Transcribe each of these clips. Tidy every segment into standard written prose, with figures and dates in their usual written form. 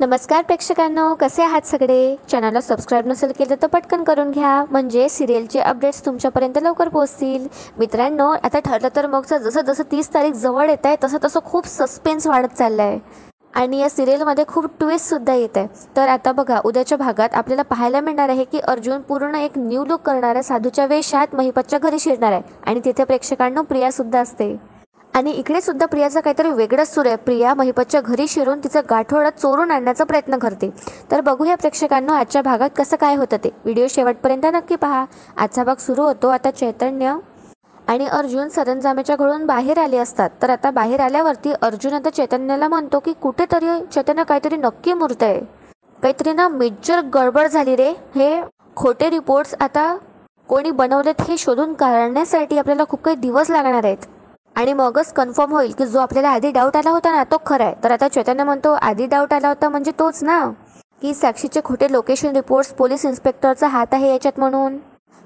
नमस्कार प्रेक्षकांनो, कसे आहात सगळे? चॅनलला सबस्क्राईब नसेल केलं तर पटकन करून घ्या, म्हणजे सिरियलचे अपडेट्स तुमच्यापर्यंत लवकर पोहोचतील. मित्रांनो, आता ठरलं तर मगचं जसं जसं 30 तारीख जवळ येत आहे तसं तसं खूप सस्पेन्स वाढत चाललं आहे आणि या सिरियलमध्ये खूप ट्विस्टसुद्धा येत आहे. तर आता बघा, उद्याच्या भागात आपल्याला पाहायला मिळणार आहे की अर्जुन पूर्ण एक न्यू लुक करणाऱ्या साधूच्या वेशात महिपतच्या घरी शिरणार आहे आणि तिथे प्रेक्षकांनो प्रियासुद्धा असते. आणि इकडे सुद्धा प्रियाचं काहीतरी वेगळंच सुरू आहे. प्रिया महिपतच्या घरी शिरून तिचं गाठोडं चोरून आणण्याचा प्रयत्न करते. तर बघूया प्रेक्षकांनो आजच्या भागात कसं काय होतं ते. व्हिडिओ शेवटपर्यंत नक्की पहा. आजचा भाग सुरू होतो. आता चैतन्य आणि अर्जुन सरंजामेच्या घरून बाहेर आले असतात. तर आता बाहेर आल्यावरती अर्जुन आता चैतन्याला म्हणतो की कुठेतरी चैतन्य काहीतरी नक्की मूर्त आहे, काहीतरी ना मेजर गडबड झाली रे. हे खोटे रिपोर्ट्स आता कोणी बनवलेत हे शोधून काढण्यासाठी आपल्याला खूप काही दिवस लागणार आहेत आणि मगच कन्फर्म होईल की जो आपल्याला आधी डाऊट आला होता ना तो खरा आहे. तर आता चैतन्य म्हणतो आधी डाऊट आला होता म्हणजे तोच ना, की साक्षीचे खोटे लोकेशन रिपोर्ट्स पोलीस इन्स्पेक्टरचा हात आहे याच्यात म्हणून.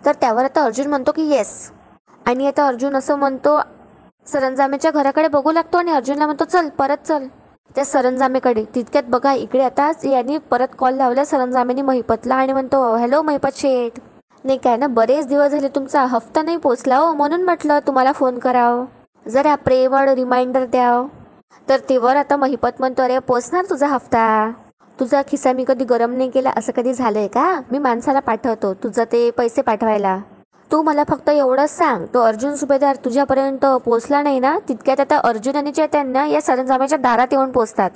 तर त्यावर आता अर्जुन म्हणतो की येस. आणि आता अर्जुन असं म्हणतो, सरंजामेच्या घराकडे बघू लागतो आणि अर्जुनला म्हणतो चल परत चल त्या सरंजामेकडे. तितक्यात बघा इकडे आता यांनी परत कॉल लावला सरंजामेने महिपतला आणि म्हणतो हॅलो महिपत शेठ, नाही काय ना, बरेच दिवस झाले तुमचा हफ्ता नाही पोचला हो, म्हणून म्हटलं तुम्हाला फोन करावं, जरा प्रेमळ रिमाइंडर द्याव. तर तेव्हा आता महिपत म्हणतो अरे पोचणार तुझा हफ्ता, तुझा खिसा मी कधी गरम नाही केला असं कधी झालंय का? मी माणसाला पाठवतो तुझं ते पैसे पाठवायला, तू मला फक्त एवढंच सांग तो अर्जुन सुभेदार तुझ्यापर्यंत पोचला नाही ना. तितक्यात आता अर्जुन आणि चैतन्य या सरंजामेच्या दारात येऊन पोचतात.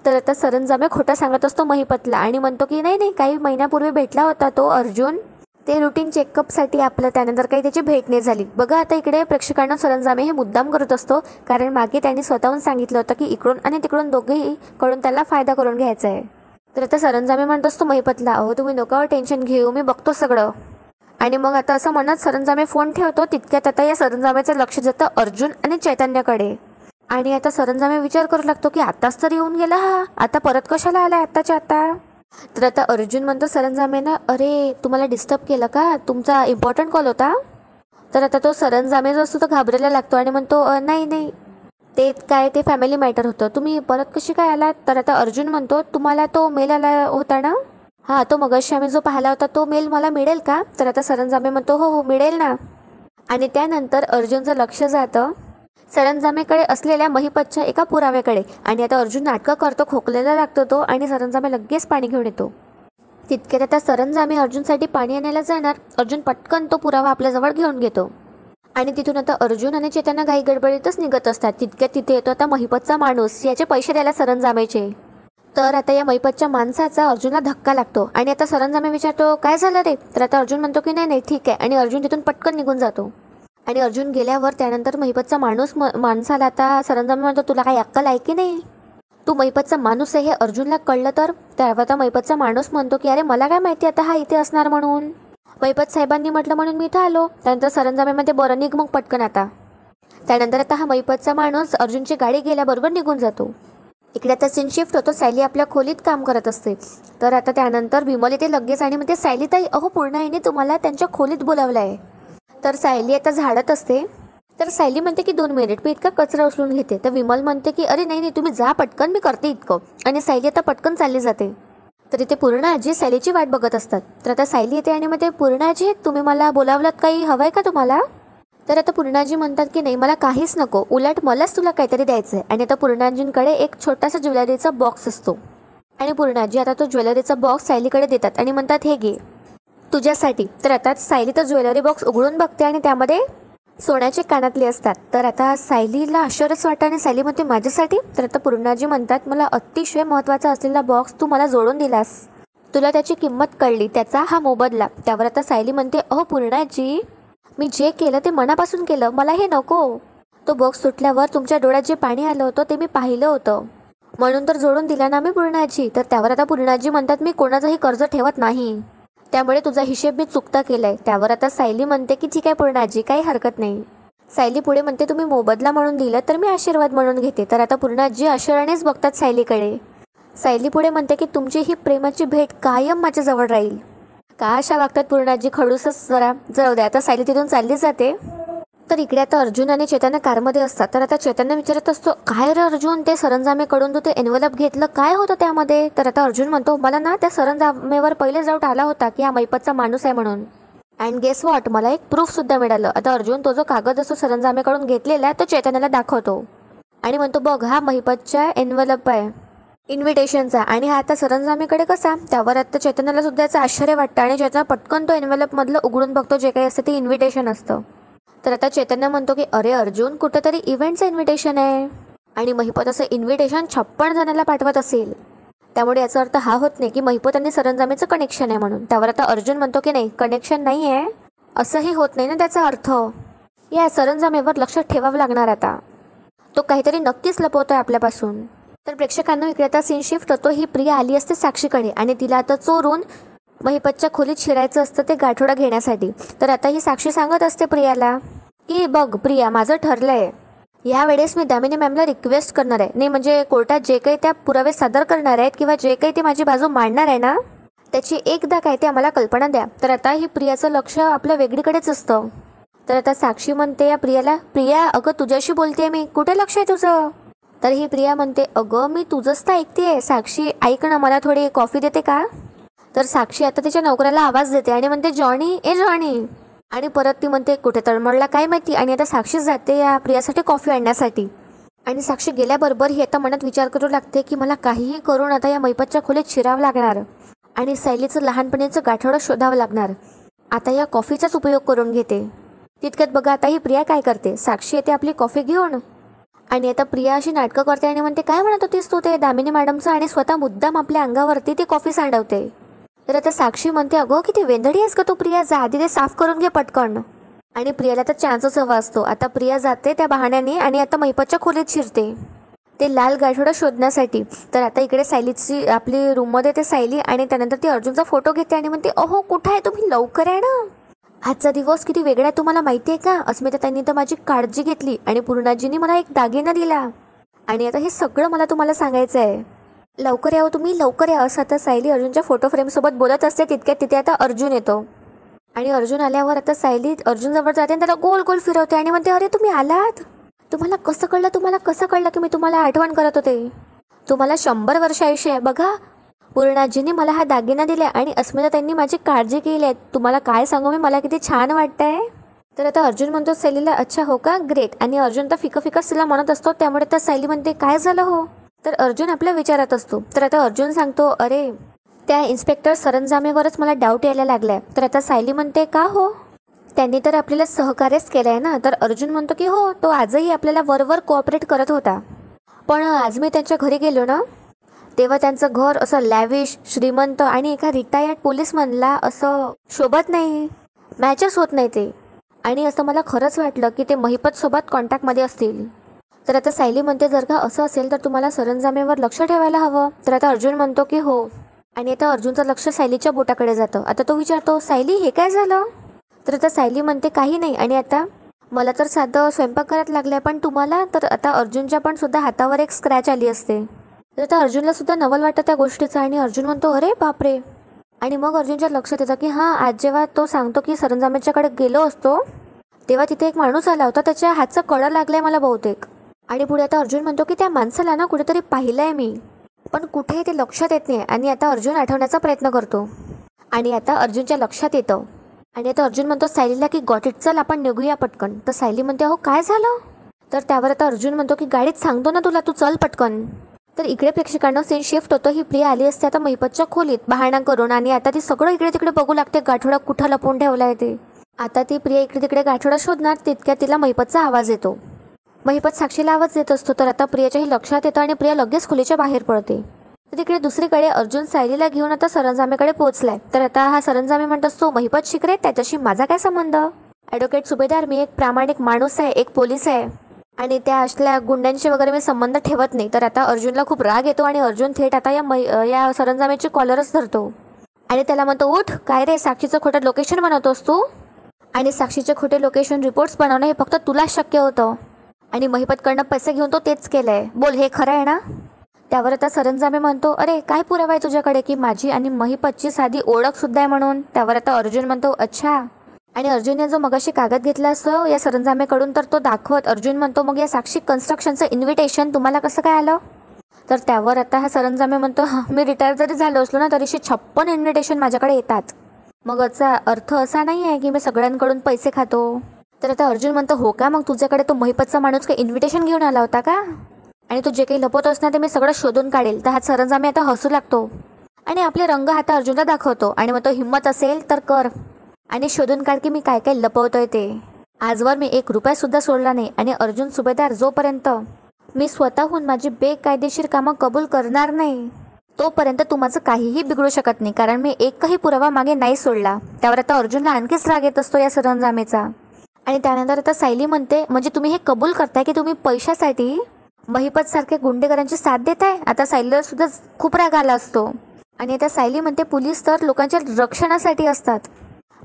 तर आता सरंजामे खोटा सांगत असतो महिपतला आणि म्हणतो की नाही नाही, काही महिन्यापूर्वी भेटला होता तो अर्जुन, ते रुटीन चेकअपसाठी आपलं, त्यानंतर काही त्याची भेट नाही झाली. बघा आता इकडे प्रेक्षकांना सरंजामे हे मुद्दाम करत असतो, कारण मागे त्यांनी स्वतःहून सांगितलं होतं की इकडून आणि तिकडून दोघेही कडून त्याला फायदा करून घ्यायचा आहे. तर आता सरंजामे म्हणत असतो महिपतला अहो तुम्ही नका टेन्शन घेऊ, मी बघतो सगळं. आणि मग आता असं म्हणत सरंजामे फोन ठेवतो. तितक्यात आता या सरंजामेचं लक्ष जातं अर्जुन आणि चैतन्याकडे आणि आता सरंजामे विचार करू लागतो की आताच तर येऊन गेला हा, आता परत कशाला आला आत्ताच्या आता. तर आता अर्जुन म्हणतो सरंजामेनं अरे तुम्हाला डिस्टर्ब केलं का, तुमचा इम्पॉर्टंट कॉल होता. तर आता तो सरंजामे जो असतो तो घाबरायला लागतो आणि म्हणतो नाही नाही, ते काय ते फॅमिली मॅटर होतं, तुम्ही परत कशी काय आलात. तर आता अर्जुन म्हणतो तुम्हाला तो मेल आला होता ना, हां तो मगाशी आम्ही जो पाहिला होता तो मेल मला मिळेल का. तर आता सरंजामे म्हणतो हो हो मिळेल ना. आणि त्यानंतर अर्जुनचं लक्ष जातं सरंजामेकडे असलेल्या महिपतच्या एका पुराव्याकडे आणि आता अर्जुन नाटकं करतो, खोकलेला लागतो तो आणि सरंजामे लगेच पाणी घेऊन येतो. तितक्यात आता सरंजामे अर्जुनसाठी पाणी आणायला जाणार. अर्जुन पटकन तो पुरावा आपल्याजवळ घेऊन घेतो आणि तिथून आता अर्जुन आणि चैतन्य घाई गडबडीतच निघत असतात. तितक्यात तिथे येतो आता महिपतचा माणूस, याचे पैसे द्यायला सरंजामेचे. तर आता या महिपतच्या माणसाचा अर्जुनला धक्का लागतो आणि आता सरंजामे विचारतो काय झालं रे. तर आता अर्जुन म्हणतो की नाही नाही ठीक आहे आणि अर्जुन तिथून पटकन निघून जातो. आणि अर्जुन गेल्यावर त्यानंतर महिपतचा माणसाला आता सरंजामे म्हणतो तुला काही अक्कल आहे की नाही, तू महिपतचा माणूस आहे हे अर्जुनला कळलं तर. त्यावर आता महिपतचा माणूस म्हणतो की अरे मला काय माहिती आता हा इथे असणार म्हणून, महिपत साहेबांनी म्हटलं म्हणून मी इथं आलो. त्यानंतर सरंजामेमध्ये बरं निघ मग पटकन आता. त्यानंतर आता हा महिपतचा माणूस अर्जुनची गाडी गेल्याबरोबर निघून जातो. इकडे आता सीन शिफ्ट होतो, सायली आपल्या खोलीत काम करत असते. तर आता त्यानंतर विमल येते लगेच आणि म्हणते सायली ताई अहो पूर्ण आईने तुम्हाला त्यांच्या खोलीत बोलावलं आहे. तर सायली आता झाडत असते. तर सायली म्हणते की 2 मिनिट मी इतका कचरा उचलून घेते. तर विमल म्हणते की अरे नाही नाही तुम्ही जा पटकन, मी करते इतकं. आणि सायली आता पटकन चालली जाते. तर इथे पूर्ण आजी सायलीची वाट बघत असतात. तर आता सायली येते आणि म्हणते पूर्ण आजी तुम्ही मला बोलावलात, काही हवं आहे का तुम्हाला. तर आता पूर्णाजी म्हणतात की नाही मला काहीच नको, उलट मलाच तुला काहीतरी द्यायचं आहे. आणि आता पूर्णाजींकडे एक छोटासा ज्वेलरीचा बॉक्स असतो आणि पूर्णाजी आता तो ज्वेलरीचा बॉक्स सायलीकडे देतात आणि म्हणतात हे घे तुझ्यासाठी. तर आता सायली तर ज्वेलरी बॉक्स उघडून बघते आणि त्यामध्ये सोन्याचे कानातले असतात. तर आता सायलीला आश्चर्यच वाटतं आणि सायली म्हणते माझ्यासाठी. तर आता पूर्णाजी म्हणतात मला अतिशय महत्त्वाचा असलेला बॉक्स तू मला जोडून दिलास, तुला त्याची किंमत कळली, त्याचा हा मोबदला. त्यावर आता सायली म्हणते अहो पूर्णाजी मी जे केलं ते मनापासून केलं, मला हे नको. तो बॉक्स सुटल्यावर तुमच्या डोळ्यात जे पाणी आलं होतं ते मी पाहिलं होतं, म्हणून तर जोडून दिला ना मी पूर्णाजी. तर त्यावर आता पूर्णाजी म्हणतात मी कोणाचंही कर्ज ठेवत नाही, त्यामुळे तुझा हिशेब मी चुकता केलाय. त्यावर आता सायली म्हणते की ठीक आहे पूर्णाजी काही हरकत नाही. सायली पुढे म्हणते तुम्ही मोबदला म्हणून दिलं तर मी आशीर्वाद म्हणून घेते. तर आता पूर्णाजी आश्चर्यानेच बघतात सायलीकडे. सायली पुढे म्हणते की तुमची ही प्रेमाची भेट कायम माझ्याजवळ राहील. का अशा वागतात पूर्णाजी खडूसच जरा, जाऊ द्या. आता सायली तिथून चालली जाते. तर इकडे आता अर्जुन आणि चैतन्य कारमध्ये असतात. तर आता चैतन्य विचारत असतो, काय रे अर्जुन, ते सरंजामेकडून तू ते एन्व्हलप घेतलं, काय होतं त्यामध्ये? तर आता अर्जुन म्हणतो, मला ना त्या सरंजामेवर पहिलेच डाऊट आला होता की हा महिपतचा माणूस आहे म्हणून. अँड गेस वॉट, मला एक प्रूफ सुद्धा मिळालं. आता अर्जुन तो जो कागद असतो सरंजामेकडून घेतलेला आहे तो चैतन्याला दाखवतो आणि म्हणतो, बघ हा महिपतच्या एन्व्हलप आहे इन्व्हिटेशनचा, आणि हा आता सरंजामेकडे कसा. त्यावर आता चैतन्याला सुद्धा याचं आश्चर्य वाटतं आणि चैतन्य पटकन तो एन्व्हलप मधलं उघडून बघतो, जे काही असतं ते इन्व्हिटेशन असतं. तर आता चैतन्य म्हणतो की अरे अर्जुन, कुठेतरी इव्हेंटचं इन्व्हिटेशन आहे आणि महिपत असं इन्व्हिटेशन 56 जणांना पाठवत असेल, त्यामुळे याचा अर्थ हा होत नाही की महिपत आणि सरंजामेचं कनेक्शन आहे म्हणून. त्यावर आता अर्जुन म्हणतो की नाही, कनेक्शन नाही आहे असंही होत नाही ना त्याचा अर्थ. या सरंजामेवर लक्ष ठेवावं लागणार, आता तो काहीतरी नक्कीच लपवतोय आपल्यापासून. तर प्रेक्षकांना इकडे आता सीन शिफ्ट होतो. ही प्रिया आली असते साक्षीकडे आणि तिला आता चोरून महिपतच्या खोलीत शिरायचं असतं ते गाठोडा घेण्यासाठी. तर आता ही साक्षी सांगत असते प्रियाला की बघ प्रिया, माझं ठरलंय, यावेळेस मी दामिनी मॅमला रिक्वेस्ट करणार आहे, नाही म्हणजे कोर्टात जे काही त्या पुरावे सादर करणार आहेत किंवा जे काही ते माझी बाजू मांडणार आहे ना, त्याची एकदा काय ते आम्हाला कल्पना द्या. तर आता ही प्रियाचं लक्ष आपल्या वेगळीकडेच असतं. तर आता साक्षी म्हणते या प्रियाला, प्रिया अगं तुझ्याशी बोलते मी, कुठे लक्ष आहे तुझं? तर ही प्रिया म्हणते, अगं मी तुझंच तर ऐकतेय, साक्षी ऐक ना, मला थोडी कॉफी देते का? तर साक्षी आता तिच्या नोकऱ्याला आवाज देते आणि म्हणते, जॉनी ए जॉनी, आणि परत ती म्हणते कुठे तळमळला काय माहिती, आणि आता साक्षी जाते या प्रियासाठी कॉफी आणण्यासाठी. आणि साक्षी गेल्याबरोबर ही आता मनात विचार करू लागते की मला काहीही करून आता या महिपतच्या खोलीत शिरावं लागणार आणि सायलीचं लहानपणीचं गाठोडं शोधावं लागणार. आता या कॉफीचाच उपयोग करून घेते. तितक्यात बघा आता ही प्रिया काय करते, साक्षी येते आपली कॉफी घेऊन आणि आता प्रिया अशी नाटकं करते आणि म्हणते, काय म्हणत होतीस तू ते दामिनी मॅडमचं, आणि स्वतः मुद्दाम आपल्या अंगावरती ती कॉफी सांडवते. तर आता साक्षी म्हणते, अगं किती वेंधळी आहेस का तू प्रिया, जा आधी ते साफ करून घे पटकन. आणि प्रियाला तर चान्सच हवा असतो. आता प्रिया जाते त्या बहाण्याने आणि आता महिपतच्या खोलीत शिरते ते लाल गाठोडं शोधण्यासाठी. तर आता इकडे सायलीची आपली रूममध्ये ते सायली आणि त्यानंतर ती अर्जुनचा फोटो घेते आणि म्हणते, अहो कुठं आहे तुम्ही, लवकर आहे ना, आजचा दिवस किती वेगळा आहे तुम्हाला माहिती आहे का? अस्मिता त्यांनी तर माझी काळजी घेतली आणि पूर्णाजींनी मला एक दागिना दिला आणि आता हे सगळं मला तुम्हाला सांगायचं आहे, लवकर यावं तुम्ही, लवकर या. असं आता सायली अर्जुनच्या फोटो फ्रेमसोबत बोलत असते. तितक्यात तिथे आता अर्जुन येतो आणि अर्जुन आल्यावर आता सायली अर्जुनजवळ जाते आणि त्याला गोल गोल फिरवते आणि म्हणते, अरे तुम्ही आलात, तुम्हाला कसं कळलं की मी तुम्हाला आठवण करत होते? तुम्हाला 100 वर्ष आयुष्य आहे बघा. पूर्णाजींनी मला हा दागिना दिला आणि अस्मिता त्यांनी माझी काळजी केली आहे. तुम्हाला काय सांगू मी, मला किती छान वाटतंय. तर आता अर्जुन म्हणतो सायलीला, अच्छा हो का, ग्रेट. आणि अर्जुन तर फिकच तिला म्हणत असतो, त्यामुळे तर सायली म्हणते, काय झालं हो? तर अर्जुन आपल्या विचारात असतो. तर आता अर्जुन सांगतो, अरे त्या इन्स्पेक्टर सरंजामेवरच मला डाऊट यायला लागलाय. तर आता सायली म्हणते, का हो? त्यांनी तर आपल्याला सहकार्यच केलं आहे ना. तर अर्जुन म्हणतो की हो, तो आजही आपल्याला वरवर कोऑपरेट करत होता, पण आज मी त्यांच्या घरी गेलो ना, तेव्हा त्यांचं घर असं लॅविश, श्रीमंत आणि एका रिटायर्ड पोलीसमॅनला असं शोभत नाही, मॅचच होत नाही ते. आणि असं मला खरंच वाटलं की ते महिपतसोबत कॉन्टॅक्टमध्ये असतील. तर आता सायली म्हणते, जर का असं असेल तर तुम्हाला सरंजामेवर लक्ष ठेवायला हवं. तर आता अर्जुन म्हणतो की हो. आणि आता अर्जुनचं लक्ष सायलीच्या बोटाकडे जातं. आता तो विचारतो, सायली हे काय झालं? तर आता सायली म्हणते, काही नाही. आणि आता मला तर साधं स्वयंपाकघरात लागलंय, पण तुम्हाला? तर आता अर्जुनच्या पण सुद्धा हातावर एक स्क्रॅच आली असते. तर आता अर्जुनला सुद्धा नवल वाटतं त्या गोष्टीचं आणि अर्जुन म्हणतो, अरे बापरे. आणि मग अर्जुनच्या लक्षात येतं की हां, आज जेव्हा तो सांगतो की सरंजामेच्याकडे गेलो असतो तेव्हा तिथे एक माणूस आला होता, त्याच्या हातचं कळं लागलंय मला बहुतेक. आणि पुढे आता अर्जुन म्हणतो की त्या माणसाला ना कुठेतरी पाहिलंय मी, पण कुठे ते लक्षात येत नाही. आणि आता अर्जुन आठवण्याचा प्रयत्न करतो आणि आता अर्जुनच्या लक्षात येतं. आणि आता अर्जुन म्हणतो सायलीला की गॉट इट, चल आपण निघूया पटकन. तर सायली म्हणते, हो काय झालं? तर त्यावर आता अर्जुन म्हणतो की गाडीत सांगतो ना तुला, तू चल पटकन. तर इकडे प्रेक्षकांना सीन शिफ्ट होतो. ही प्रिया आली असते आता महिपतच्या खोलीत बहाणा करून आणि आता ती सगळं इकडे तिकडे बघू लागते, गाठोडा कुठं लपवून ठेवलाय ते. आता ती प्रिया इकडे तिकडे गाठोडा शोधणार, तितक्यात तिला महिपतचा आवाज येतो. महिपत साक्षीला आवाज देत असतो. तर आता प्रियाच्याही लक्षात येतं आणि प्रिया लगेच खोलीच्या बाहेर पडते. तर तिकडे दुसरीकडे अर्जुन सायलीला घेऊन आता सरंजामेकडे पोहोचलाय. तर आता हा सरंजामे म्हणत असतो, महिपत शिकरे, त्याच्याशी माझा काय संबंध? ॲडव्होकेट सुभेदार, मी एक प्रामाणिक माणूस आहे, एक पोलीस आहे आणि त्या असल्या गुंड्यांशी वगैरे मी संबंध ठेवत नाही. तर आता अर्जुनला खूप राग येतो आणि अर्जुन थेट आता या सरंजामेची कॉलरच धरतो आणि त्याला म्हणतो, उठ, काय रे, साक्षीचं खोटं लोकेशन बनवतोस तू? आणि साक्षीचे खोटे लोकेशन रिपोर्ट्स बनवणं हे फक्त तुलाच शक्य होतं आणि महिपतकडनं पैसे घेऊन तो तेच केलंय, बोल हे खरं आहे ना? त्यावर आता सरंजामे म्हणतो, अरे काय पुरावा आहे तुझ्याकडे की माझी आणि महिपतची साधी ओळख सुद्धा आहे म्हणून? त्यावर आता अर्जुन म्हणतो, अच्छा आणि अर्जुनने जो मगाशी कागद घेतला असतो या सरंजामेकडून तर तो दाखवत अर्जुन म्हणतो, मग या साक्षी कन्स्ट्रक्शनचं इन्व्हिटेशन तुम्हाला कसं काय आलं? तर त्यावर आता हा सरंजामे म्हणतो, मी रिटायर जरी झालो असलो ना तरीशी 56 इन्व्हिटेशन माझ्याकडे येतात. मग याचा अर्थ असा नाही आहे की मी सगळ्यांकडून पैसे खातो. तर आता अर्जुन म्हणतो, हो का, मग तुझ्याकडे तो महिपतचा माणूस काही इन्व्हिटेशन घेऊन आला होता का? आणि तू जे काही लपवतोस ना ते मी सगळं शोधून काढेल. तर हा सरंजामे आता हसू लागतो आणि आपले रंग आता अर्जुनला दाखवतो आणि मग तो हिंमत असेल तर कर आणि शोधून काढ की मी काय काय लपवतोय ते. आजवर मी 1 रुपया सुद्धा सोडला नाही आणि अर्जुन सुभेदार, जोपर्यंत मी स्वतःहून माझी बेकायदेशीर कामं कबूल करणार नाही तोपर्यंत तू माझं काहीही बिघडू शकत नाही, कारण मी एकही पुरावा मागे नाही सोडला. त्यावर आता अर्जुनला आणखीच राग येत असतो या सरंजामेचा. आणि त्यानंतर आता सायली म्हणते, म्हणजे तुम्ही हे कबूल करताय की तुम्ही पैशासाठी महिपत सारख्या गुंडेगरांची साथ देताय? आता सायलीला सुद्धा खूप राग आला असतो आणि आता सायली म्हणते, पोलीस तर लोकांच्या रक्षणासाठी असतात,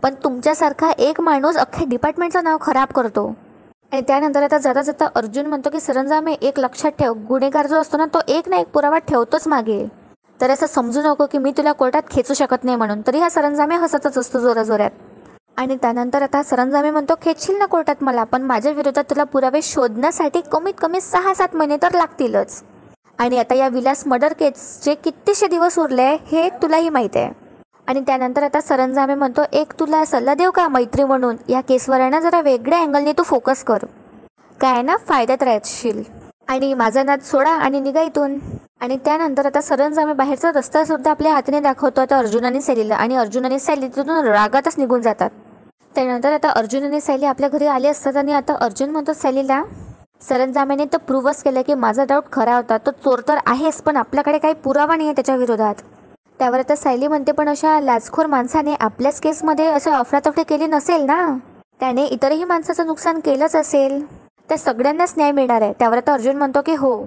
पण तुमच्यासारखा एक माणूस अख्ख्या डिपार्टमेंटचं नाव खराब करतो. आणि त्यानंतर आता जाता जाता अर्जुन म्हणतो की सरंजामे, एक लक्षात ठेव, गुन्हेगार जो असतो ना तो एक ना एक पुरावा ठेवतोच मागे. तर असं समजू नको की मी तुला कोर्टात खेचू शकत नाही म्हणून. तरी हा सरंजामे हसतच असतो जोराजोरात. आणि त्यानंतर आता सरंजामे म्हणतो, खेचशील ना कोर्टात मला, पण माझ्या विरोधात तुला पुरावे शोधण्यासाठी कमीत कमी 6-7 महिने तर लागतीलच. आणि आता या विलास मर्डर केसचे कितीशे दिवस उरले हे तुलाही माहीत आहे. आणि त्यानंतर आता सरंजामे म्हणतो, एक तुला सल्ला देऊ का मैत्री म्हणून, या केसवर आहे ना जरा वेगळ्या अँगलने तू फोकस कर, काय ना फायद्यात राहशील. आणि माझा नाद सोडा आणि निघा इथून. आणि त्यानंतर आता सरंजामे बाहेरचा रस्ता सुद्धा आपल्या हाताने दाखवतो आता अर्जुन आणि सायलीला. आणि अर्जुन आणि सायली तिथून रागातच निघून जातात. त्यानंतर आता अर्जुन आणि सायली आपल्या घरी आले असतात आणि आता अर्जुन म्हणतो सायलीला, सरंजामेने तर प्रूव्हच केलं की माझा डाऊट खरा होता, तो चोर तर आहेच पण आपल्याकडे काही पुरावा नाही आहे त्याच्या विरोधात. त्यावर आता सायली म्हणते, पण अशा लाचखोर माणसाने आपल्याच केसमध्ये असं अफरातफरी केली नसेल ना, त्याने इतरही माणसाचं नुकसान केलंच असेल, त्या सगळ्यांनाच न्याय मिळणार आहे. त्यावर आता अर्जुन म्हणतो की हो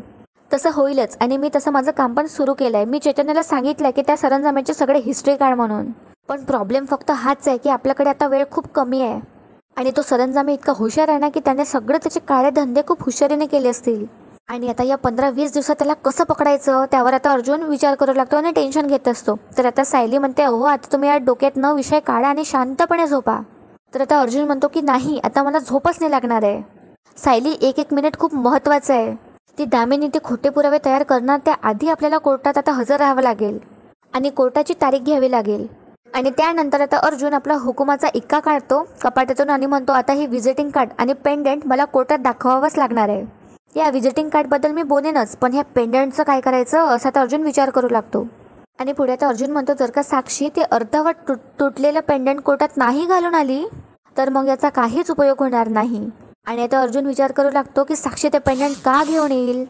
तसं होईलच आणि मी तसं माझं काम पण सुरू केलं आहे. मी चैतन्याला सांगितलं की त्या सरंजामेचे सगळे हिस्ट्री काढ म्हणून, पण प्रॉब्लेम फक्त हाच आहे की आपल्याकडे आता वेळ खूप कमी आहे आणि तो सरंजामे इतका हुशार आहे ना की त्याने सगळे त्याचे काळे धंदे खूप हुशारीने केले असतील. आणि आता या 15-20 दिवसात त्याला कसं पकडायचं त्यावर आता अर्जुन विचार करू लागतो आणि टेन्शन घेत असतो. तर आता सायली म्हणते, हो आता तुम्ही या डोक्यात न विषय काढा आणि शांतपणे झोपा. तर आता अर्जुन म्हणतो की नाही, आता मला झोपच नाही लागणार आहे. सायली, 1-1 मिनिट खूप महत्त्वाचं आहे. ती दामिनी ते खोटे पुरावे तयार करणार त्याआधी आपल्याला कोर्टात आता हजर राहावं लागेल आणि कोर्टाची तारीख घ्यावी लागेल. आणि त्यानंतर आता अर्जुन आपला हुकुमाचा इक्का काढतो कपाटातून आणि म्हणतो, आता हे व्हिजिटिंग कार्ड आणि पेंडंट मला कोर्टात दाखवावंच लागणार आहे. या व्हिजिटिंग कार्डबद्दल मी बोलेनच, पण ह्या पेंडंटचं काय करायचं असा तर अर्जुन विचार करू लागतो. आणि पुढे आता अर्जुन म्हणतो, जर का साक्षी ते अर्धवट तुटलेलं पेंडंट कोर्टात नाही घालून आली तर मग याचा काहीच उपयोग होणार नाही. आणि आता अर्जुन विचार करू लागतो की साक्षी ते पेंडंट का घेऊन येईल.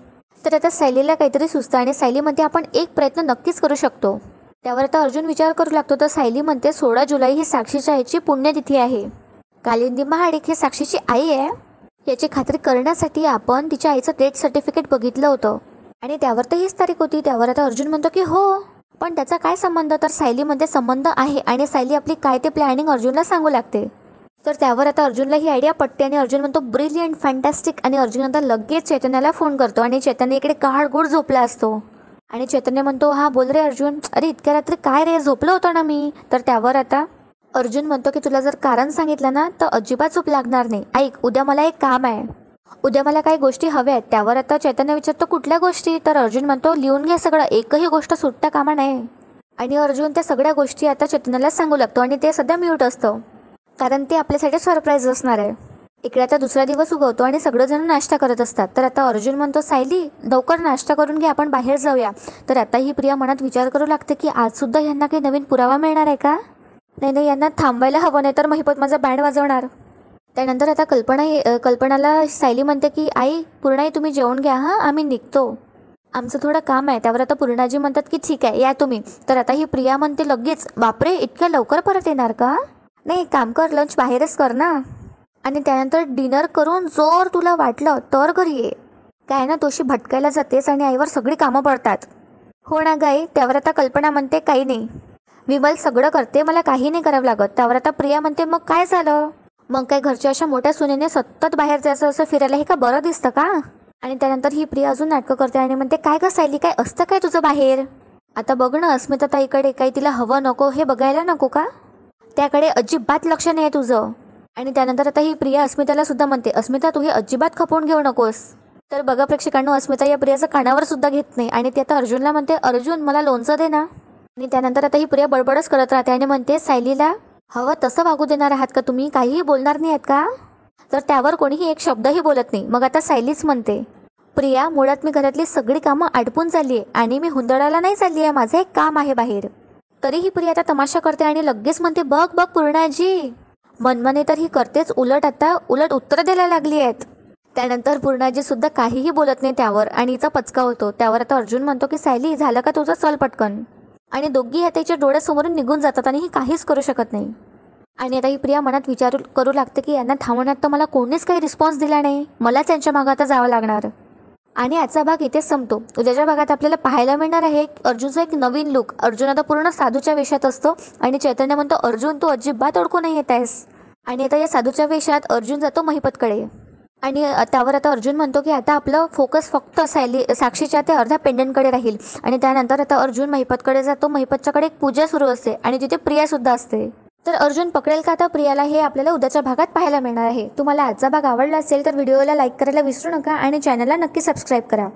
तर आता सायलीला काहीतरी सुचतं आणि सायली म्हणते, आपण एक प्रयत्न नक्कीच करू शकतो. त्यावर आता अर्जुन विचार करू लागतो. तर सायली म्हणते, 16 जुलै ही साक्षीच्या आईची पुण्यतिथी आहे. कालिंदी महाडिक ही साक्षीची आई आहे याची खात्री करण्यासाठी आपण तिच्या आईचं डेथ सर्टिफिकेट बघितलं होतं आणि त्यावर तर हीच तारीख होती. त्यावर आता अर्जुन म्हणतो की हो, पण त्याचा काय संबंध. तर सायलीमध्ये संबंध आहे आणि सायली आपली काय ते प्लॅनिंग अर्जुनला सांगू लागते. तर त्यावर आता अर्जुनला ही आयडिया पटते आणि अर्जुन म्हणतो, ब्रिलियंट, फॅन्टॅस्टिक. आणि अर्जुन आता लगेच चैतन्याला फोन करतो आणि चैतन्य इकडे काळगुड झोपला असतो. आणि चैतन्य म्हणतो, हा बोल रे अर्जुन, अरे इतक्या रात्री काय रे, झोपलो होतो ना मी. तर त्यावर आता अर्जुन म्हणतो की तुला जर कारण सांगितलं ना तर अजिबात झोप लागणार नाही. ऐक, उद्या मला एक काम आहे, उद्या मला काही गोष्टी हव्या आहेत. त्यावर आता चैतन्य विचारतो, कुठल्या गोष्टी. तर अर्जुन म्हणतो, लिहून घे सगळं, एकही गोष्ट सुटता कामा नये. आणि अर्जुन त्या सगळ्या गोष्टी आता चैतन्याला सांगू लागतो आणि ते सध्या म्यूट असतं कारण ते आपल्यासाठी सरप्राईज असणार आहे. इकडे आता दुसरा दिवस उगवतो आणि सगळेजण नाश्ता करत असतात. तर आता अर्जुन म्हणतो, सायली लवकर नाश्ता करून घे, आपण बाहेर जाऊया. तर आता ही प्रिया मनात विचार करू लागते की आज सुद्धा यांना काही नवीन पुरावा मिळणार आहे का. नाही, यांना थांबायला हवं, नाही तर महिपत माझा बँड वाजवणार. त्यानंतर आता कल्पनाला सायली म्हणते की आई, पूर्णाई तुम्ही जेवण घ्या, हां आम्ही निघतो, आमचं थोडं काम आहे. त्यावर आता पूर्णाजी म्हणतात की ठीक आहे या तुम्ही. तर आता ही प्रिया म्हणते लगेच, बापरे इतक्या लवकर परत येणार का. नाही, काम कर, लंच बाहेरच कर ना, आणि त्यानंतर डिनर करून जर तुला वाटलं तर घरी ये. काय ना तोशी भटकायला जातेस आणि आईवर सगळी कामं पडतात. हो ना गाई. त्यावर आता कल्पना म्हणते, काही नाही, विमल सगळं करते, मला काही नाही करावं लागत. त्यावर आता प्रिया म्हणते, मग काय झालं, मग काय घरच्या अशा मोठ्या सुनेने सतत बाहेर जायचं असं फिरायला हे का बरं दिसतं का. आणि त्यानंतर ही प्रिया अजून नाटकं करते आणि म्हणते, काय का सायली, काय असतं काय तुझं बाहेर. आता बघ ना अस्मिता ताईकडे, काही तिला हवं नको हे बघायला नको का, त्याकडे अजिबात लक्ष नाही आहे तुझं. आणि त्यानंतर आता ही प्रिया अस्मिताला सुद्धा म्हणते, अस्मिता तू हे अजिबात खपवून घेऊ नकोस. तर बघा प्रेक्षकांनो, अस्मिता या प्रियाचं कानावर सुद्धा घेत नाही आणि ती आता अर्जुनला म्हणते, अर्जुन मला लोणचं दे ना. आणि त्यानंतर आता ही प्रिया बडबडच करत राहते आणि म्हणते, सायलीला हवं तसं वागू देणार आहात का तुम्ही, काहीही बोलणार नाही आहेत का. तर त्यावर कोणीही एक शब्दही बोलत नाही. मग आता सायलीच म्हणते, प्रिया मुळात मी घरातली सगळी कामं आटपून चालली आहे आणि मी हुंदडायला नाही चालली आहे, माझं एक काम आहे बाहेर. तरीही प्रिया आता तमाशा करते आणि लगेच म्हणते, बघ बघ पूर्णाजी. मनमाने तर ही करतेच, उलट उत्तर द्यायला लागली आहेत. त्यानंतर पूर्णाजी सुद्धा काहीही बोलत नाही त्यावर आणि हिचा पचका होतो. त्यावर आता अर्जुन म्हणतो की सायली झालं का तुझं, चल पटकन. आणि दोघी ह्या त्याच्या डोळ्यासमोरून निघून जातात आणि ही काहीच करू शकत नाही. आणि आता ही प्रिया मनात विचार करू लागते की यांना थांबवण्यात तर मला कोणीच काही रिस्पॉन्स दिला नाही, मलाच यांच्या मागं आता जावं लागणार. आणि आजचा भाग इथेच संपतो. उद्याच्या भागात आपल्याला पाहायला मिळणार आहे अर्जुनचा एक नवीन लुक. अर्जुन आता पूर्ण साधूच्या वेशात असतो आणि चैतन्य म्हणतो, अर्जुन तू अजिबात अडकू नाही येत आहेस. आणि आता या साधूच्या वेशात अर्जुन जातो महिपतकडे आणि त्यावर आता अर्जुन म्हणतो की आता आपलं फोकस फक्त साक्षीच्या त्या अर्ध्या पेंडंटकडे राहील. आणि त्यानंतर आता अर्जुन महिपतकडे जातो. महिपतच्याकडे एक पूजा सुरू असते आणि तिथे प्रिया सुद्धा असते. तर अर्जुन पकडेल का आता प्रियाला, हे आपल्याला उद्याच्या भागात पाहायला मिळणार आहे. तुम्हाला आजचा भाग आवडला असेल तर व्हिडिओला लाईक करायला विसरू नका आणि चॅनलला नक्की सबस्क्राईब करा.